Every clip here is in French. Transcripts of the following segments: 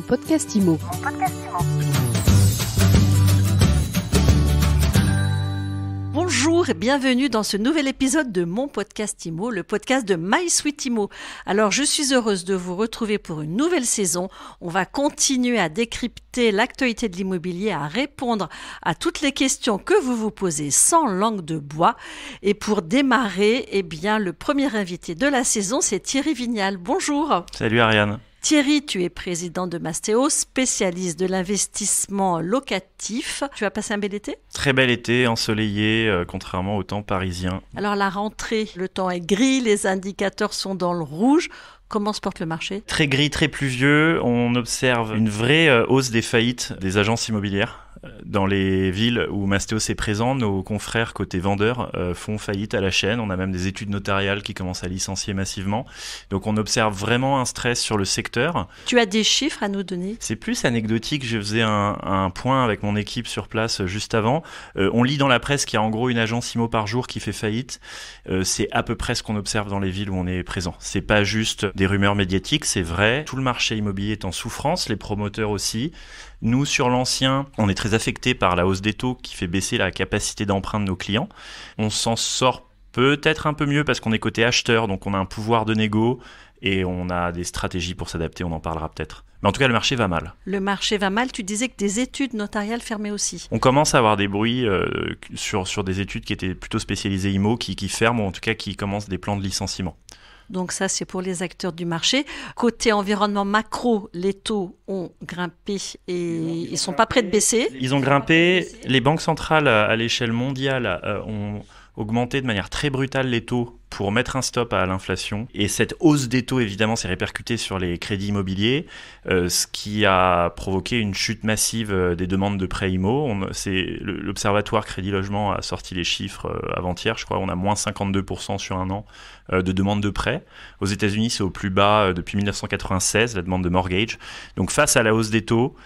podcast IMO. Bonjour et bienvenue dans ce nouvel épisode de mon podcast IMO, le podcast de My Sweet IMO. Alors je suis heureuse de vous retrouver pour une nouvelle saison. On va continuer à décrypter l'actualité de l'immobilier, à répondre à toutes les questions que vous vous posez sans langue de bois. Et pour démarrer, le premier invité de la saison, c'est Thierry Vignal. Bonjour. Salut Ariane. Thierry, tu es président de Mastéo, spécialiste de l'investissement locatif. Tu as passé un bel été ? Très bel été, ensoleillé, contrairement au temps parisien. Alors la rentrée, le temps est gris, les indicateurs sont dans le rouge. Comment se porte le marché ? Très gris, très pluvieux. On observe une vraie hausse des faillites des agences immobilières. Dans les villes où Mastéos est présent, nos confrères côté vendeurs font faillite à la chaîne. On a même des études notariales qui commencent à licencier massivement. Donc on observe vraiment un stress sur le secteur. Tu as des chiffres à nous donner ? C'est plus anecdotique. Je faisais un point avec mon équipe sur place juste avant. On lit dans la presse qu'il y a en gros une agence IMO par jour qui fait faillite. C'est à peu près ce qu'on observe dans les villes où on est présent. C'est pas juste des rumeurs médiatiques, c'est vrai. Tout le marché immobilier est en souffrance, les promoteurs aussi. Nous, sur l'ancien, on est très affectés par la hausse des taux qui fait baisser la capacité d'emprunt de nos clients. On s'en sort peut-être un peu mieux parce qu'on est côté acheteur, donc on a un pouvoir de négo et on a des stratégies pour s'adapter, on en parlera peut-être. Mais en tout cas, le marché va mal. Le marché va mal, tu disais que des études notariales fermaient aussi. On commence à avoir des bruits sur des études qui étaient plutôt spécialisées IMO, qui ferment ou en tout cas qui commencent des plans de licenciement. Donc ça, c'est pour les acteurs du marché. Côté environnement macro, les taux ont grimpé et ils ne sont pas prêts de baisser. Ils ont grimpé. Les banques centrales à l'échelle mondiale ont augmenté de manière très brutale les taux pour mettre un stop à l'inflation. Et cette hausse des taux, évidemment, s'est répercutée sur les crédits immobiliers, ce qui a provoqué une chute massive des demandes de prêts IMO. L'Observatoire Crédit Logement a sorti les chiffres avant-hier, je crois. On a moins 52% sur un an de demandes de prêts. Aux États-Unis, c'est au plus bas depuis 1996, la demande de mortgage. Donc face à la hausse des taux,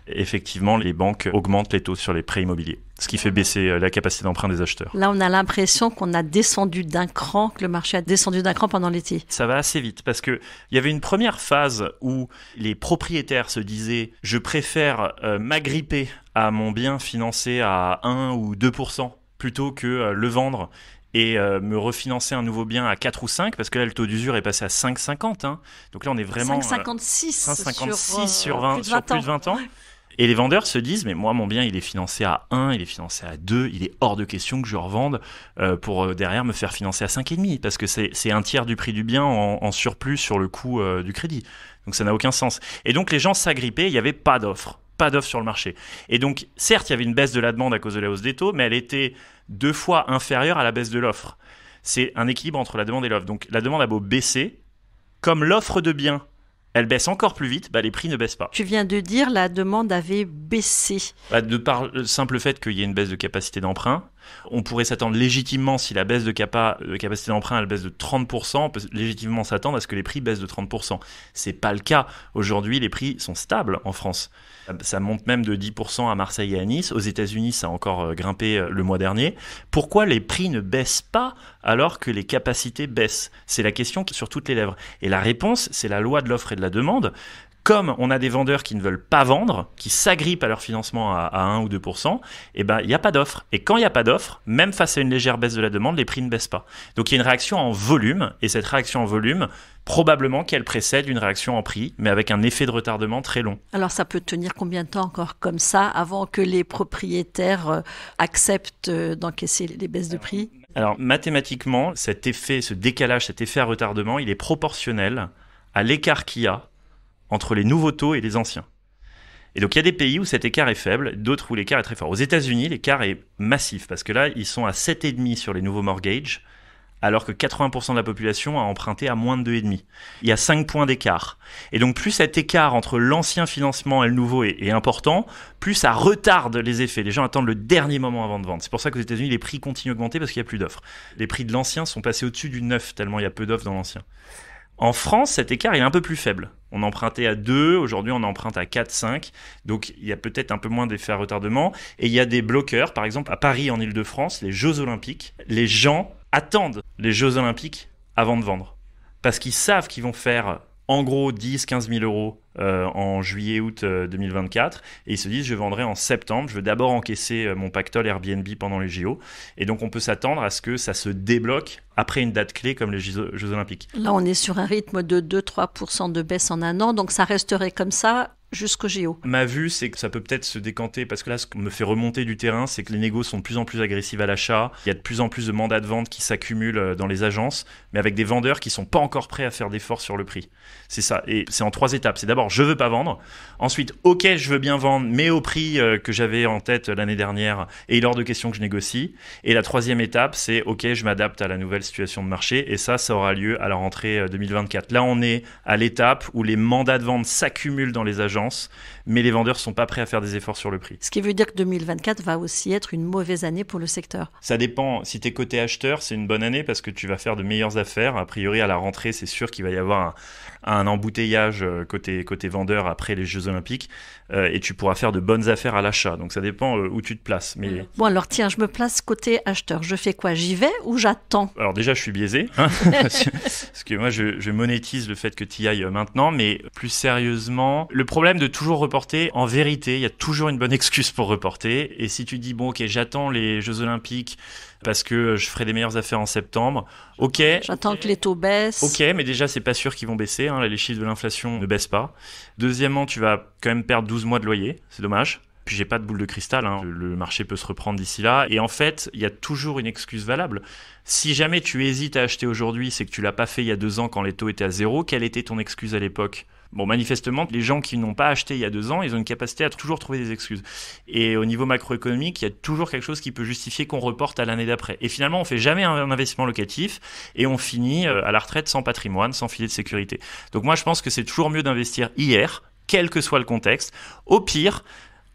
effectivement, les banques augmentent les taux sur les prêts immobiliers, ce qui fait baisser la capacité d'emprunt des acheteurs. Là, on a l'impression qu'on a descendu d'un cran, que le marché a descendu d'un cran pendant l'été. Ça va assez vite parce qu'il y avait une première phase où les propriétaires se disaient « je préfère m'agripper à mon bien financé à 1 ou 2% plutôt que le vendre ». Et me refinancer un nouveau bien à 4 ou 5, parce que là, le taux d'usure est passé à 5,50. Hein. Donc là, on est vraiment... 5,56 sur plus de 20 ans. Et les vendeurs se disent, mais moi, mon bien, il est financé à 1, il est financé à 2, il est hors de question que je revende pour derrière me faire financer à 5,5, parce que c'est un tiers du prix du bien en surplus sur le coût du crédit. Donc ça n'a aucun sens. Et donc les gens s'agrippaient, il n'y avait pas d'offre sur le marché. Et donc, certes, il y avait une baisse de la demande à cause de la hausse des taux, mais elle était 2 fois inférieure à la baisse de l'offre. C'est un équilibre entre la demande et l'offre. Donc, la demande a beau baisser, comme l'offre de biens, elle baisse encore plus vite, les prix ne baissent pas. Tu viens de dire la demande avait baissé. De par le simple fait qu'il y ait une baisse de capacité d'emprunt, on pourrait s'attendre légitimement, si la baisse de capacité d'emprunt elle baisse de 30%, on peut légitimement s'attendre à ce que les prix baissent de 30%. C'est pas le cas. Aujourd'hui, les prix sont stables en France. Ça monte même de 10% à Marseille et à Nice. Aux États-Unis, ça a encore grimpé le mois dernier. Pourquoi les prix ne baissent pas alors que les capacités baissent ? C'est la question qui est sur toutes les lèvres. Et la réponse, c'est la loi de l'offre et de la demande. Comme on a des vendeurs qui ne veulent pas vendre, qui s'agrippent à leur financement à 1 ou 2%, il n'y a pas d'offre. Et quand il n'y a pas d'offre, même face à une légère baisse de la demande, les prix ne baissent pas. Donc il y a une réaction en volume, et cette réaction en volume, probablement qu'elle précède une réaction en prix, mais avec un effet de retardement très long. Alors ça peut tenir combien de temps encore comme ça, avant que les propriétaires acceptent d'encaisser les baisses de prix ? Alors mathématiquement, cet effet, ce décalage, cet effet à retardement, il est proportionnel à l'écart qu'il y a entre les nouveaux taux et les anciens. Et donc il y a des pays où cet écart est faible, d'autres où l'écart est très fort. Aux États-Unis, l'écart est massif, parce que là, ils sont à 7,5 sur les nouveaux mortgages, alors que 80% de la population a emprunté à moins de 2,5. Il y a 5 points d'écart. Et donc plus cet écart entre l'ancien financement et le nouveau est important, plus ça retarde les effets. Les gens attendent le dernier moment avant de vendre. C'est pour ça qu'aux États-Unis, les prix continuent d'augmenter parce qu'il n'y a plus d'offres. Les prix de l'ancien sont passés au-dessus du neuf, tellement il y a peu d'offres dans l'ancien. En France, cet écart est un peu plus faible. On empruntait à 2, aujourd'hui on emprunte à 4, 5. Donc il y a peut-être un peu moins d'effet à retardement. Et il y a des bloqueurs, par exemple à Paris, en Île-de-France, les Jeux Olympiques. Les gens attendent les Jeux Olympiques avant de vendre. Parce qu'ils savent qu'ils vont faire en gros 10, 15 000 euros en juillet-août 2024 et ils se disent je vendrai en septembre, je veux d'abord encaisser mon pactole Airbnb pendant les JO et donc on peut s'attendre à ce que ça se débloque après une date clé comme les Jeux Olympiques. Là on est sur un rythme de 2-3% de baisse en un an, donc ça resterait comme ça jusqu'au JO. Ma vue, c'est que ça peut peut-être se décanter parce que là, ce qui me fait remonter du terrain, c'est que les négos sont de plus en plus agressives à l'achat. Il y a de plus en plus de mandats de vente qui s'accumulent dans les agences, mais avec des vendeurs qui sont pas encore prêts à faire d'efforts sur le prix. C'est ça. Et c'est en 3 étapes. C'est d'abord, je veux pas vendre. Ensuite, ok, je veux bien vendre, mais au prix que j'avais en tête l'année dernière et il est hors de question que je négocie. Et la 3e étape, c'est ok, je m'adapte à la nouvelle situation de marché et ça aura lieu à la rentrée 2024. Là, on est à l'étape où les mandats de vente s'accumulent dans les agences, mais les vendeurs ne sont pas prêts à faire des efforts sur le prix. Ce qui veut dire que 2024 va aussi être une mauvaise année pour le secteur. Ça dépend. Si tu es côté acheteur, c'est une bonne année parce que tu vas faire de meilleures affaires. A priori, à la rentrée, c'est sûr qu'il va y avoir un embouteillage côté vendeur après les Jeux Olympiques et tu pourras faire de bonnes affaires à l'achat. Donc ça dépend où tu te places. Mais... Bon alors tiens, je me place côté acheteur. Je fais quoi? J'y vais ou j'attends? Alors déjà, je suis biaisé parce que moi, je monétise le fait que tu y ailles maintenant. Mais plus sérieusement, le problème de toujours reporter, en vérité, il y a toujours une bonne excuse pour reporter. Et si tu dis, bon, ok, j'attends les Jeux Olympiques parce que je ferai des meilleures affaires en septembre, ok. J'attends que les taux baissent. Ok, mais déjà, c'est pas sûr qu'ils vont baisser. Là, les chiffres de l'inflation ne baissent pas. Deuxièmement, tu vas quand même perdre 12 mois de loyer. C'est dommage. Puis j'ai pas de boule de cristal, le marché peut se reprendre d'ici là. Et en fait, il y a toujours une excuse valable. Si jamais tu hésites à acheter aujourd'hui, c'est que tu l'as pas fait il y a 2 ans quand les taux étaient à 0. Quelle était ton excuse à l'époque ? Bon, manifestement, les gens qui n'ont pas acheté il y a 2 ans, ils ont une capacité à toujours trouver des excuses. Et au niveau macroéconomique, il y a toujours quelque chose qui peut justifier qu'on reporte à l'année d'après. Et finalement, on fait jamais un investissement locatif et on finit à la retraite sans patrimoine, sans filet de sécurité. Donc moi, je pense que c'est toujours mieux d'investir hier, quel que soit le contexte. Au pire,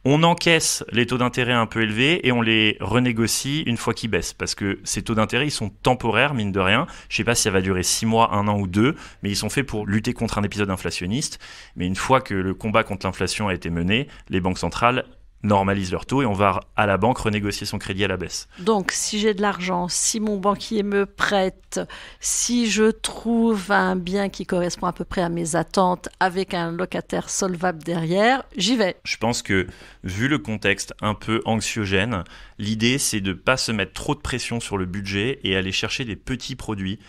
on encaisse les taux d'intérêt un peu élevés et on les renégocie une fois qu'ils baissent. Parce que ces taux d'intérêt, ils sont temporaires, mine de rien. Je ne sais pas si ça va durer 6 mois, 1 an ou 2, mais ils sont faits pour lutter contre un épisode inflationniste. Mais une fois que le combat contre l'inflation a été mené, les banques centrales normalise leur taux et on va à la banque renégocier son crédit à la baisse. Donc, si j'ai de l'argent, si mon banquier me prête, si je trouve un bien qui correspond à peu près à mes attentes avec un locataire solvable derrière, j'y vais. Je pense que, vu le contexte un peu anxiogène, l'idée c'est de ne pas se mettre trop de pression sur le budget et aller chercher des petits produits.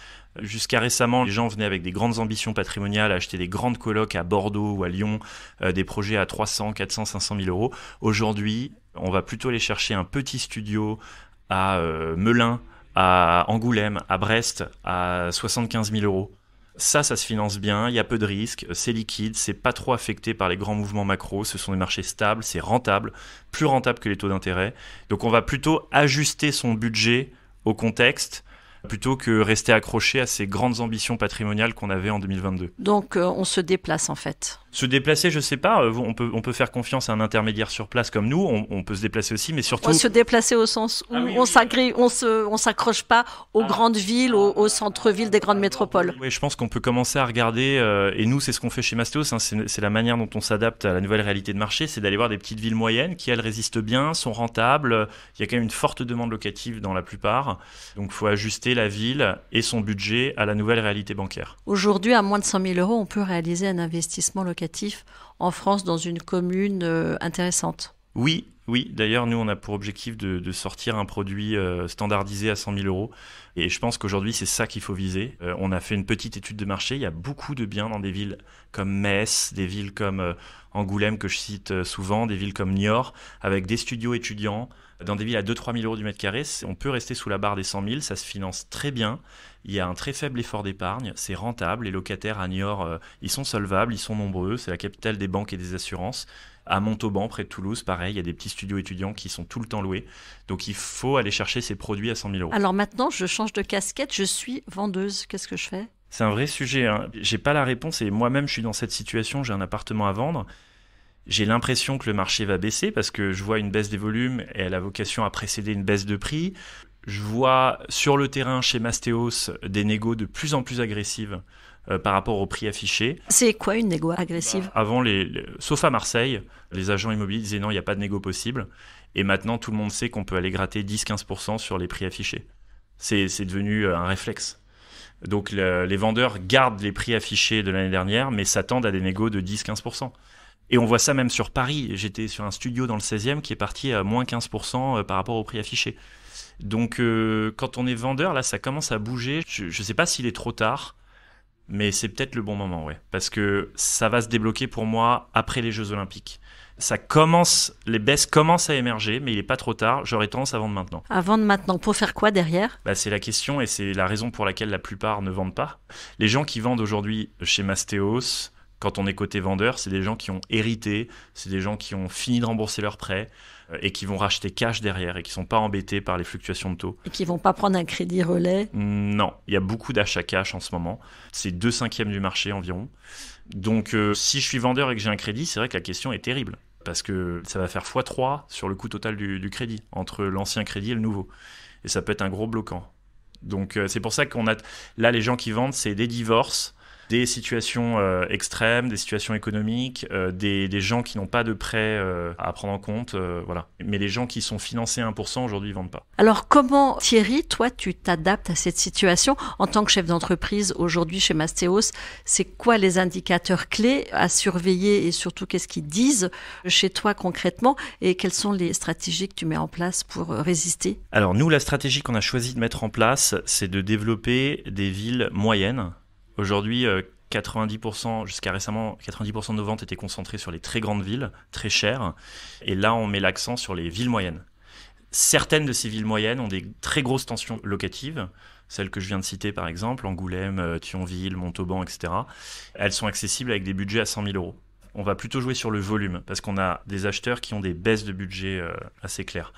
Jusqu'à récemment, les gens venaient avec des grandes ambitions patrimoniales, acheter des grandes colocs à Bordeaux ou à Lyon, des projets à 300, 400, 500 000 euros. Aujourd'hui, on va plutôt aller chercher un petit studio à Melun, à Angoulême, à Brest, à 75 000 euros. Ça se finance bien, il y a peu de risques, c'est liquide, c'est pas trop affecté par les grands mouvements macro, ce sont des marchés stables, c'est rentable, plus rentable que les taux d'intérêt. Donc on va plutôt ajuster son budget au contexte, plutôt que rester accroché à ces grandes ambitions patrimoniales qu'on avait en 2022. Donc on se déplace en fait. Se déplacer, je sais pas, on peut faire confiance à un intermédiaire sur place comme nous, on peut se déplacer aussi, mais surtout... Se déplacer au sens où on s'accroche pas aux grandes villes, aux centres-villes des grandes métropoles. Oui, je pense qu'on peut commencer à regarder, et nous c'est ce qu'on fait chez Mastéos, c'est la manière dont on s'adapte à la nouvelle réalité de marché, c'est d'aller voir des petites villes moyennes qui elles résistent bien, sont rentables, il y a quand même une forte demande locative dans la plupart, donc il faut ajuster la ville et son budget à la nouvelle réalité bancaire. Aujourd'hui, à moins de 100 000 euros, on peut réaliser un investissement locatif en France dans une commune intéressante. Oui. D'ailleurs, nous, on a pour objectif de sortir un produit standardisé à 100 000 euros. Et je pense qu'aujourd'hui, c'est ça qu'il faut viser. On a fait une petite étude de marché. Il y a beaucoup de biens dans des villes comme Metz, des villes comme Angoulême, que je cite souvent, des villes comme Niort, avec des studios étudiants. Dans des villes à 2-3 000 euros du mètre carré, on peut rester sous la barre des 100 000. Ça se finance très bien. Il y a un très faible effort d'épargne. C'est rentable. Les locataires à Niort, ils sont solvables, ils sont nombreux. C'est la capitale des banques et des assurances. À Montauban, près de Toulouse, pareil, il y a des petits studios étudiants qui sont tout le temps loués. Donc il faut aller chercher ces produits à 100 000 euros. Alors maintenant, je change de casquette, je suis vendeuse. Qu'est-ce que je fais ? C'est un vrai sujet. J'ai pas la réponse et moi-même, je suis dans cette situation. J'ai un appartement à vendre. J'ai l'impression que le marché va baisser parce que je vois une baisse des volumes et elle a vocation à précéder une baisse de prix. Je vois sur le terrain chez Mastéos des négos de plus en plus agressives par rapport au prix affiché. C'est quoi une négo agressive ? Avant, sauf à Marseille, les agents immobiliers disaient non, il n'y a pas de négo possible. Et maintenant, tout le monde sait qu'on peut aller gratter 10-15% sur les prix affichés. C'est devenu un réflexe. Donc les vendeurs gardent les prix affichés de l'année dernière, mais s'attendent à des négos de 10-15%. Et on voit ça même sur Paris. J'étais sur un studio dans le 16e qui est parti à moins 15% par rapport au prix affiché. Donc quand on est vendeur, là, ça commence à bouger. Je ne sais pas s'il est trop tard, mais c'est peut-être le bon moment, ouais. Parce que ça va se débloquer pour moi après les Jeux Olympiques. Les baisses commencent à émerger, mais il n'est pas trop tard. J'aurais tendance à vendre maintenant. À vendre maintenant, pour faire quoi derrière ? C'est la question et c'est la raison pour laquelle la plupart ne vendent pas. Les gens qui vendent aujourd'hui chez Mastéos, quand on est côté vendeur, c'est des gens qui ont hérité, c'est des gens qui ont fini de rembourser leurs prêts et qui vont racheter cash derrière et qui ne sont pas embêtés par les fluctuations de taux. Et qui ne vont pas prendre un crédit relais ? Non, il y a beaucoup d'achats cash en ce moment. C'est 2/5 du marché environ. Donc si je suis vendeur et que j'ai un crédit, c'est vrai que la question est terrible. Parce que ça va faire x3 sur le coût total du crédit, entre l'ancien crédit et le nouveau. Et ça peut être un gros bloquant. Donc c'est pour ça qu'on a... Là, les gens qui vendent, c'est des divorces, des situations extrêmes, des situations économiques, des gens qui n'ont pas de prêt à prendre en compte. Voilà. Mais les gens qui sont financés à 1%, aujourd'hui, ils ne vendent pas. Alors comment, Thierry, toi, tu t'adaptes à cette situation en tant que chef d'entreprise aujourd'hui chez Mastéos? C'est quoi les indicateurs clés à surveiller et surtout qu'est-ce qu'ils disent chez toi concrètement et quelles sont les stratégies que tu mets en place pour résister? Alors nous, la stratégie qu'on a choisi de mettre en place, c'est de développer des villes moyennes. Aujourd'hui, 90%, jusqu'à récemment, 90% de nos ventes étaient concentrées sur les très grandes villes, très chères. Et là, on met l'accent sur les villes moyennes. Certaines de ces villes moyennes ont des très grosses tensions locatives. Celles que je viens de citer, par exemple, Angoulême, Thionville, Montauban, etc. Elles sont accessibles avec des budgets à 100 000 €. On va plutôt jouer sur le volume, parce qu'on a des acheteurs qui ont des baisses de budget assez claires.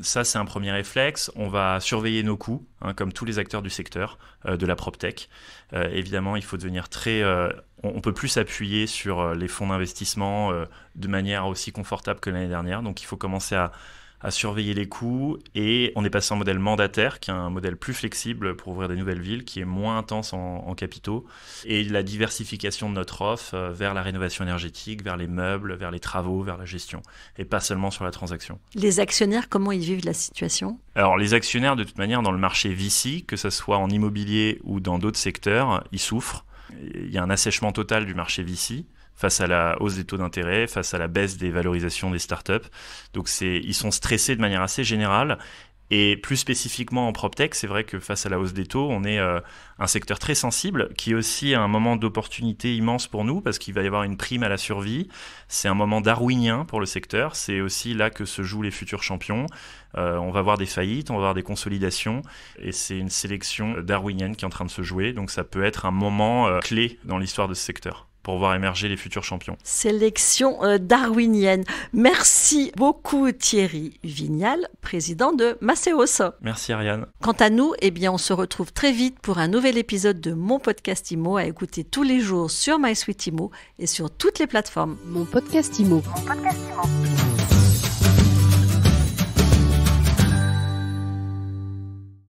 Ça, c'est un premier réflexe. On va surveiller nos coûts, comme tous les acteurs du secteur de la PropTech. Évidemment, il faut devenir très... on peut plus s'appuyer sur les fonds d'investissement de manière aussi confortable que l'année dernière. Donc, il faut commencer à surveiller les coûts. Et on est passé en modèle mandataire, qui est un modèle plus flexible pour ouvrir des nouvelles villes, qui est moins intense en capitaux. Et la diversification de notre offre vers la rénovation énergétique, vers les meubles, vers les travaux, vers la gestion. Et pas seulement sur la transaction. Les actionnaires, comment ils vivent la situation ? Alors, les actionnaires, de toute manière, dans le marché VC, que ce soit en immobilier ou dans d'autres secteurs, ils souffrent. Il y a un assèchement total du marché VC face à la hausse des taux d'intérêt, face à la baisse des valorisations des startups. Donc, ils sont stressés de manière assez générale. Et plus spécifiquement en PropTech, c'est vrai que face à la hausse des taux, on est un secteur très sensible qui est aussi un moment d'opportunité immense pour nous parce qu'il va y avoir une prime à la survie. C'est un moment darwinien pour le secteur. C'est aussi là que se jouent les futurs champions. On va voir des faillites, on va voir des consolidations et c'est une sélection darwinienne qui est en train de se jouer. Donc ça peut être un moment clé dans l'histoire de ce secteur pour voir émerger les futurs champions. Sélection darwinienne. Merci beaucoup Thierry Vignal, président de Mastéos. Merci Ariane. Quant à nous, on se retrouve très vite pour un nouvel épisode de Mon Podcast Immo à écouter tous les jours sur MySuite Immo et sur toutes les plateformes. Mon Podcast Immo. Mon Podcast Immo.